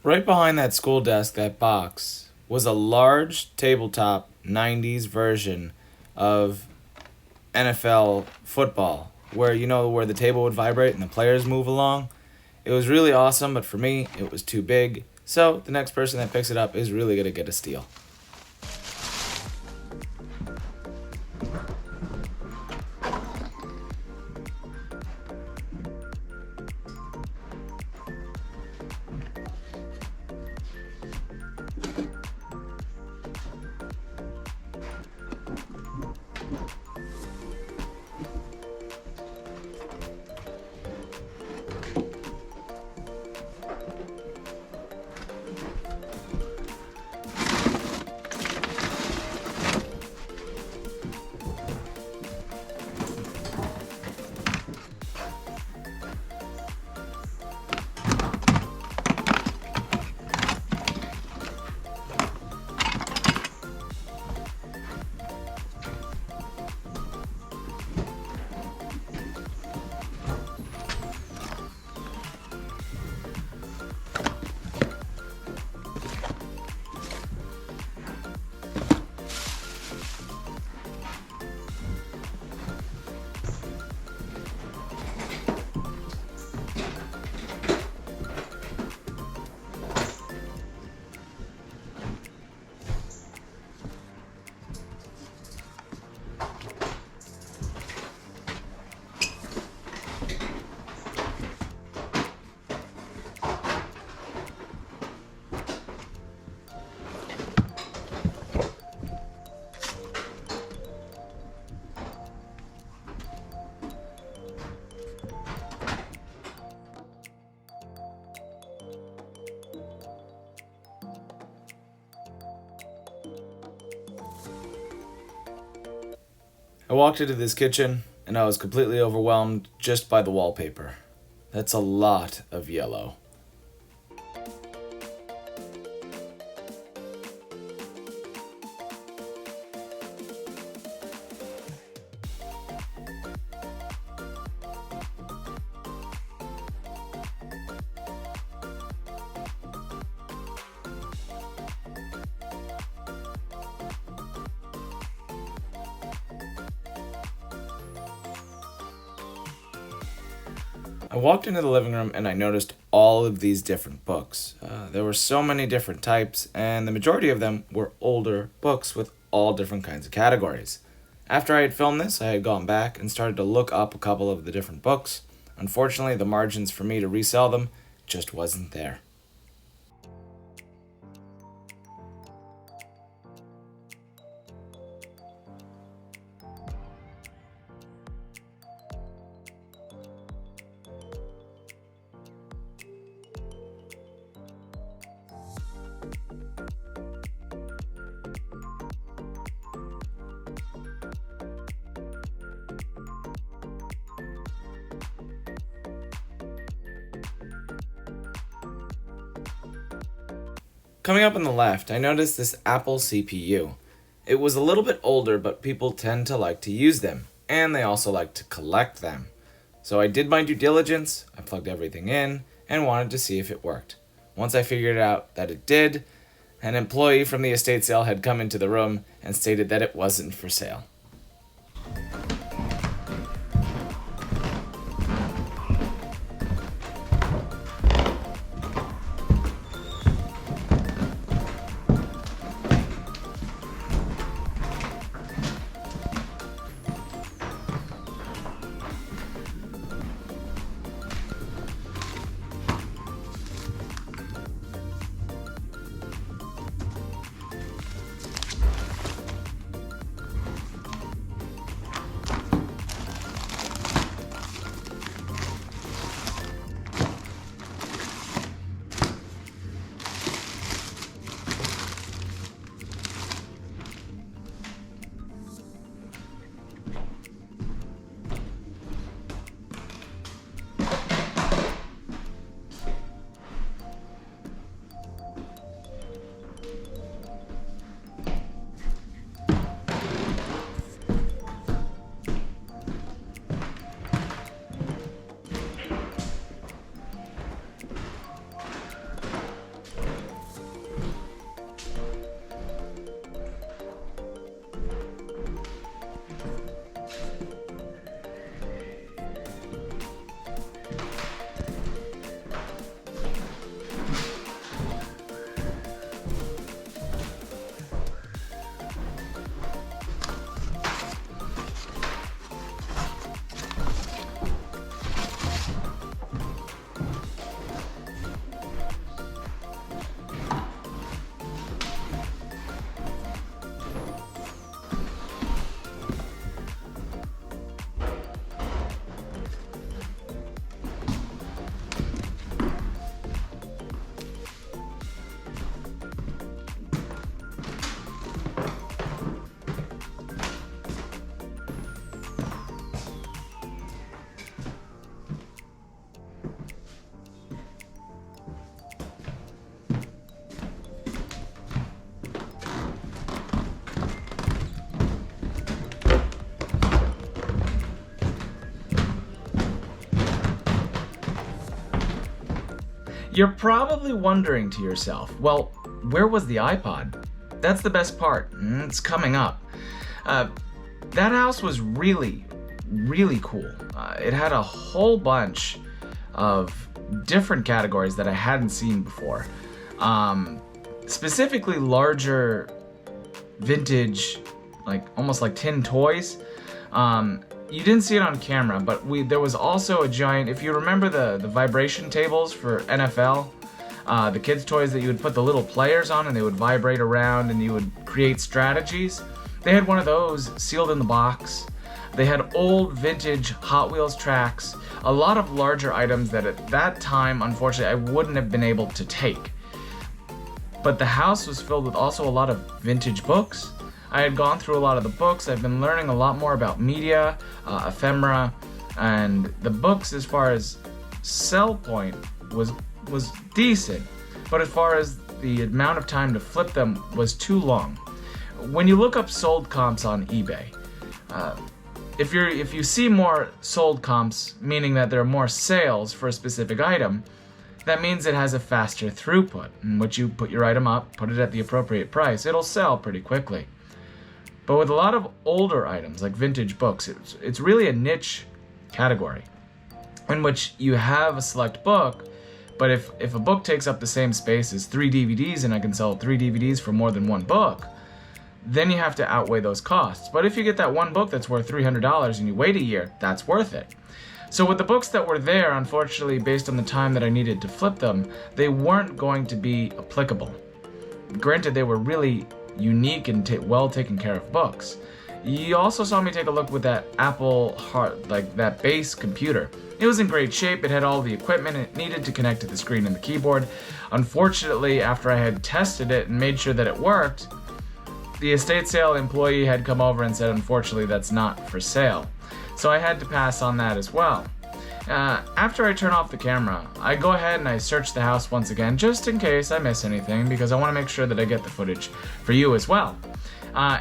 Right behind that school desk, that box, was a large tabletop 90s version of NFL football, where where the table would vibrate and the players move along. It was really awesome, but for me, it was too big. So the next person that picks it up is really gonna get a steal. I walked into this kitchen and I was completely overwhelmed just by the wallpaper. That's a lot of yellow. I walked into the living room and I noticed all of these different books. There were so many different types, and the majority of them were older books with all different kinds of categories. After I had filmed this, I had gone back and started to look up a couple of the different books. Unfortunately, the margins for me to resell them just wasn't there. Coming up on the left, I noticed this Apple CPU. It was a little bit older, but people tend to like to use them, and they also like to collect them. So I did my due diligence, I plugged everything in, and wanted to see if it worked. Once I figured out that it did, an employee from the estate sale had come into the room and stated that it wasn't for sale. You're probably wondering to yourself, well, where was the iPod? That's the best part. It's coming up. That house was really, really cool. It had a whole bunch of different categories that I hadn't seen before. Specifically larger vintage, almost like tin toys. You didn't see it on camera, but there was also a giant, if you remember the vibration tables for NFL, the kids' toys that you would put the little players on and they would vibrate around and you would create strategies. They had one of those sealed in the box. They had old vintage Hot Wheels tracks, a lot of larger items that at that time, unfortunately, I wouldn't have been able to take. But the house was filled with also a lot of vintage books. I had gone through a lot of the books. I've been learning a lot more about media, ephemera, and the books as far as sell point was decent, but as far as the amount of time to flip them was too long. When you look up sold comps on eBay, if you see more sold comps, meaning that there are more sales for a specific item, that means it has a faster throughput, in which you put your item up, put it at the appropriate price, it'll sell pretty quickly. But with a lot of older items, like vintage books, it's really a niche category in which you have a select book, but if a book takes up the same space as 3 DVDs and I can sell 3 DVDs for more than one book, then you have to outweigh those costs. But if you get that one book that's worth $300 and you wait a year, that's worth it. So with the books that were there, unfortunately, based on the time that I needed to flip them, they weren't going to be applicable. Granted, they were really unique and well taken care of books. You also saw me take a look with that Apple that base computer. It was in great shape. It had all the equipment it needed to connect to the screen and the keyboard. Unfortunately, after I had tested it and made sure that it worked, the estate sale employee had come over and said, unfortunately, that's not for sale. So I had to pass on that as well. After I turn off the camera, I go ahead and I search the house once again, just in case I miss anything, because I want to make sure that I get the footage for you as well.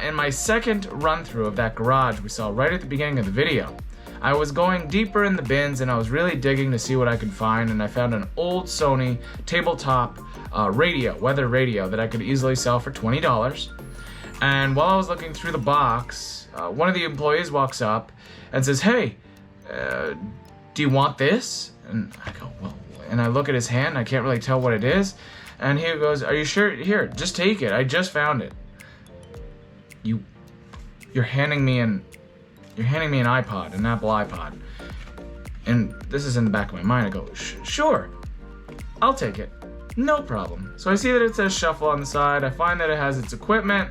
In my second run-through of that garage we saw right at the beginning of the video, I was going deeper in the bins and I was really digging to see what I could find, and I found an old Sony tabletop weather radio that I could easily sell for $20. And while I was looking through the box, one of the employees walks up and says, "Hey, do you want this?" And I go, "Well," and I look at his hand, I can't really tell what it is. And he goes, "Are you sure? Here, just take it. I just found it." You're handing me an iPod, an Apple iPod. And this is in the back of my mind. I go, "Sure, I'll take it. No problem." So I see that it says shuffle on the side. I find that it has its equipment.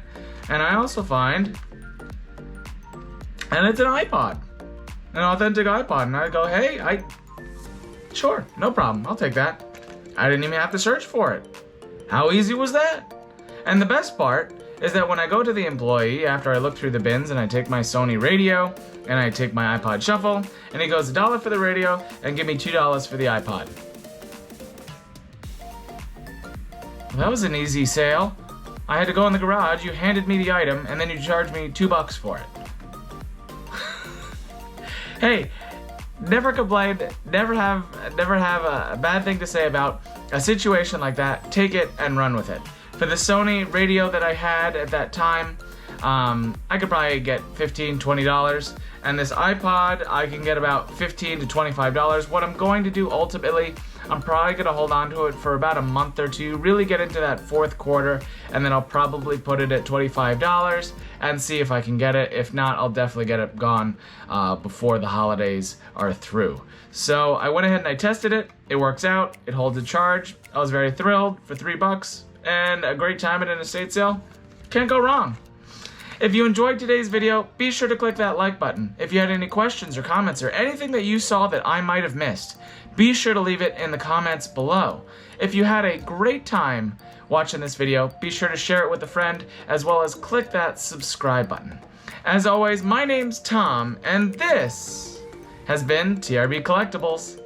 And I also find, and it's an iPod, an authentic iPod. And I go, "Hey, sure, no problem. I'll take that." I didn't even have to search for it. How easy was that? And the best part is that when I go to the employee, after I look through the bins and I take my Sony radio and I take my iPod Shuffle, and he goes, $1 for the radio and give me $2 for the iPod. Well, that was an easy sale. I had to go in the garage, you handed me the item, and then you charged me $2 for it. Hey, never complain, never have a bad thing to say about a situation like that. Take it and run with it. For the Sony radio that I had at that time, I could probably get $15, $20. And this iPod, I can get about $15 to $25. What I'm going to do ultimately, I'm probably going to hold on to it for about a month or two, really get into that fourth quarter, and then I'll probably put it at $25 and see if I can get it. If not, I'll definitely get it gone before the holidays are through. So I went ahead and I tested it. It works out. It holds a charge. I was very thrilled for $3 and a great time at an estate sale. Can't go wrong. If you enjoyed today's video, be sure to click that like button. If you had any questions or comments or anything that you saw that I might have missed, be sure to leave it in the comments below. If you had a great time watching this video, be sure to share it with a friend, as well as click that subscribe button. As always, my name's Tom, and this has been TRB Collectibles.